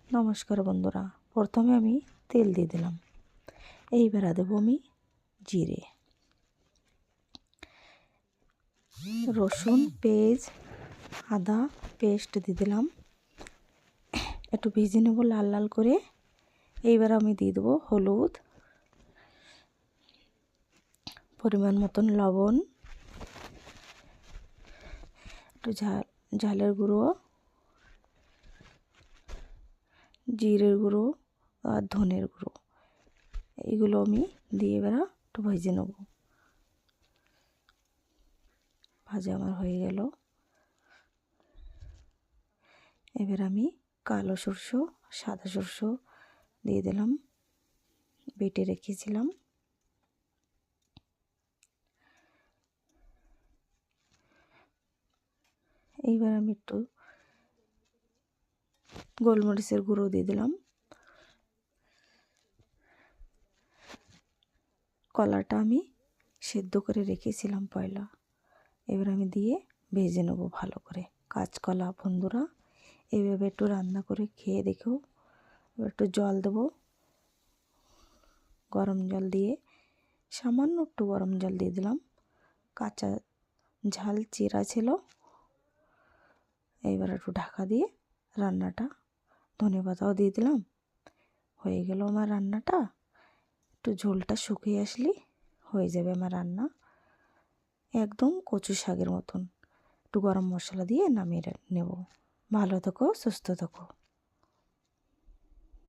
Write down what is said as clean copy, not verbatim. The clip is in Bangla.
নমস্কার বন্ধুরা, প্রথমে আমি তেল দিয়ে দিলাম। এইবার দেবো আমি জিরে, রসুন, পেঁয়াজ, আদা পেস্ট দিয়ে দিলাম। একটু ভেজে নেব লাল লাল করে। এইবার আমি দিয়ে দেবো হলুদ, পরিমাণ মতন লবণ, একটু ঝালের গুঁড়ো, জিরের গুঁড়ো আর ধনের গুঁড়ো। এইগুলো আমি দিয়ে এবার একটু ভেজে নেব। ভাজা আমার হয়ে গেল। এবার আমি কালো সরষে, সাদা সরষে দিয়ে দিলাম, বেটে রেখেছিলাম। এইবার আমি একটু গোলমরিচের গুঁড়ো দিয়ে দিলাম। কলাটা আমি সেদ্ধ করে রেখেছিলাম পয়লা। এবার আমি দিয়ে ভেজে নেবো ভালো করে। কাঁচকলা বন্ধুরা এইভাবে একটু রান্না করে খেয়ে দেখো। এবার একটু জল দেবো, গরম জল দিয়ে, সামান্য একটু গরম জল দিয়ে দিলাম। কাঁচা ঝাল চিরা ছিল। এইবার একটু ঢাকা দিয়ে রান্নাটা, ধনেপাতাও দিয়ে দিলাম। হয়ে গেল আমার রান্নাটা। একটু ঝোলটা শুকিয়ে আসলে হয়ে যাবে আমার রান্না, একদম কচু শাকের মতন। একটু গরম মশলা দিয়ে নামিয়ে নেব। ভালো থেকো, সুস্থ থেকো।